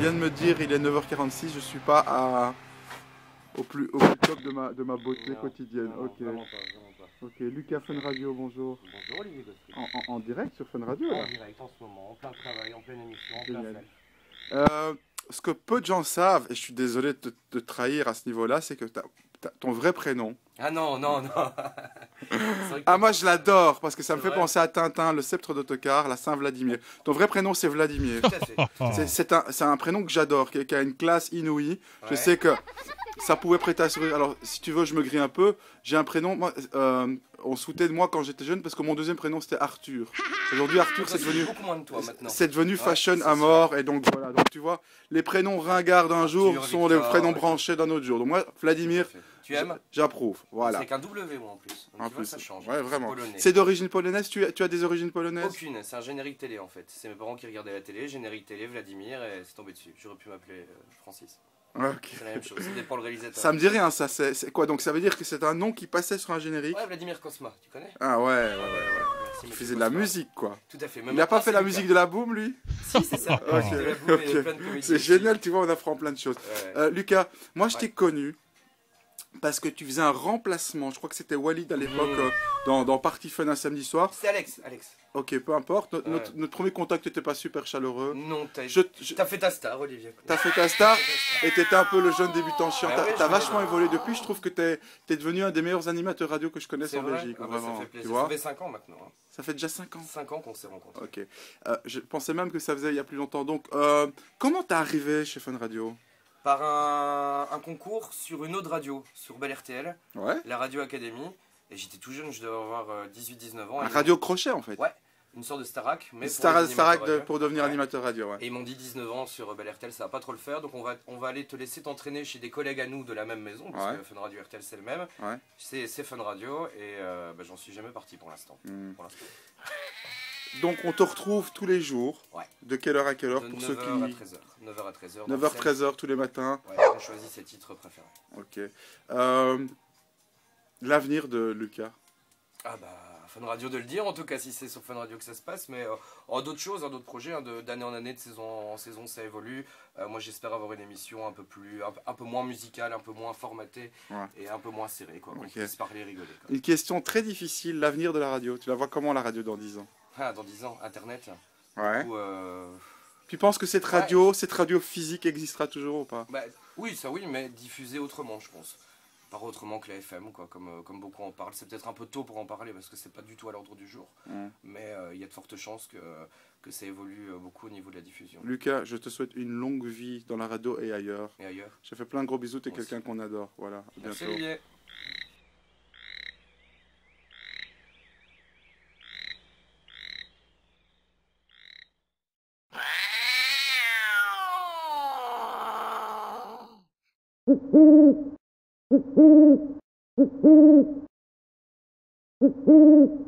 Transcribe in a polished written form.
viens de me dire, il est 9h46, je suis pas au plus top de ma beauté Non, quotidienne. non, Ok. vraiment pas, vraiment pas. Ok, Lucas Fun Radio, bonjour. Bonjour Olivier Gosselin. En direct sur Fun Radio là. En direct en ce moment, en plein travail, en pleine émission, en plein Génial. self. Ce que peu de gens savent, et je suis désolé de te trahir à ce niveau-là, c'est que ton vrai prénom. Ah non, non, non. C'est vrai que Ah, moi je l'adore parce que ça me C'est fait vrai penser à Tintin, le sceptre d'Ottokar, la Saint-Vladimir. Ton vrai prénom c'est Vladimir. tout à fait. C'est un prénom que j'adore, qui a une classe inouïe. Je Ouais. sais que ça pouvait prêter à sourire. Alors, si tu veux, je me grille un peu. J'ai un prénom. Moi, on se foutait de moi quand j'étais jeune parce que mon deuxième prénom c'était Arthur. Aujourd'hui, Arthur, Toi, c'est devenu. beaucoup moins de toi maintenant. C'est devenu Ouais, fashion c'est à mort. Et donc, voilà. Donc, tu vois, les prénoms ringards d'un jour sont les Victor, prénoms ouais. branchés d'un autre jour. Donc, moi, Vladimir, Tout à fait. Tu aimes j'approuve. Voilà. C'est qu'un W moi en plus. Donc, En tu vois, plus, ça change. ouais, vraiment. Polonais. C'est d'origine polonaise. Tu as des origines polonaises? Aucune, c'est un générique télé en fait. C'est mes parents qui regardaient la télé, générique télé, Vladimir, et c'est tombé dessus. J'aurais pu m'appeler Francis. Ok. C'est la même chose, ça dépend le réalisateur. Ça me dit rien, ça. C'est quoi? Donc, ça veut dire que c'est un nom qui passait sur un générique? Ouais, Vladimir Kosma, tu connais? Ah ouais. Merci, Il monsieur faisait de la Kosma. musique, quoi. Tout à fait. Il n'a pas fait la musique de la boum, lui? Si, c'est ça. Ok, De la boum et ok. plein de comédies C'est aussi. génial, tu vois, on apprend plein de choses. Ouais. Lucas, moi je Ouais. t'ai connu parce que tu faisais un remplacement. Je crois que c'était Walid à l'époque dans Party Fun un samedi soir. C'est Alex. Ok, peu importe. Ouais. Notre premier contact n'était pas super chaleureux. Non, Je- t'as fait ta star, Olivier. T'as fait ta star et t'étais un peu le jeune débutant chiant. Ah T'as ouais, t'as je vachement voulais- évolué depuis. Je trouve que t'es devenu un des meilleurs animateurs radio que je connaisse C'est en vrai. Belgique. Ah bah, Vraiment, ça fait tu plaisir. vois. Ça fait 5 ans maintenant. Hein. Ça fait déjà 5 ans. 5 ans qu'on s'est rencontrés. Ok. Je pensais même que ça faisait il y a plus longtemps. Donc, comment t'es arrivé chez Fun Radio? Par un concours sur une autre radio, sur Bel RTL, Ouais. la Radio Académie. Et j'étais tout jeune, je devais avoir 18-19 ans. Un Et ils radio crochet en fait. Ouais, une sorte de Starac, mais pour Starac les animateurs radio. pour devenir Ouais. animateur radio, ouais. Et ils m'ont dit 19 ans sur Bel RTL, ça va pas trop le faire, donc on va aller te laisser t'entraîner chez des collègues à nous de la même maison, parce Ouais. que Fun Radio RTL c'est le même. Ouais. C'est Fun Radio, et bah, j'en suis jamais parti pour l'instant. Hmm. Pour l'instant. Donc on te retrouve tous les jours. Ouais. De quelle heure à quelle heure De pour ceux 9h à qui... 13h. 9h à 13h. 9h, 13h tous les matins. Ouais, on choisit ses titres préférés. Ok. L'avenir de Lucas. Ah bah, Fun Radio de le dire, en tout cas si c'est sur Fun Radio que ça se passe, mais d'autres choses, d'autres projets, hein, d'année en année, de saison en saison, ça évolue. Moi j'espère avoir une émission un peu moins musicale, un peu moins formatée, Ouais. et un peu moins serrée, quoi, qu'on Ok. puisse parler et rigoler. Quoi. Une question très difficile, l'avenir de la radio. Tu la vois comment la radio dans 10 ans? Ah, dans 10 ans, Internet. Ouais. Ou, Tu penses que cette radio physique existera toujours ou pas? bah, oui, ça oui, mais diffusée autrement, je pense. Pas autrement que la FM, quoi, comme beaucoup en parlent. C'est peut-être un peu tôt pour en parler parce que c'est pas du tout à l'ordre du jour. Mais il y a de fortes chances que ça évolue beaucoup au niveau de la diffusion. Lucas, je te souhaite une longue vie dans la radio et ailleurs. Et ailleurs. Je te fais plein de gros bisous, t'es Moi quelqu'un qu'on adore. Voilà, à Merci bientôt. Olivier. Mm-hmm.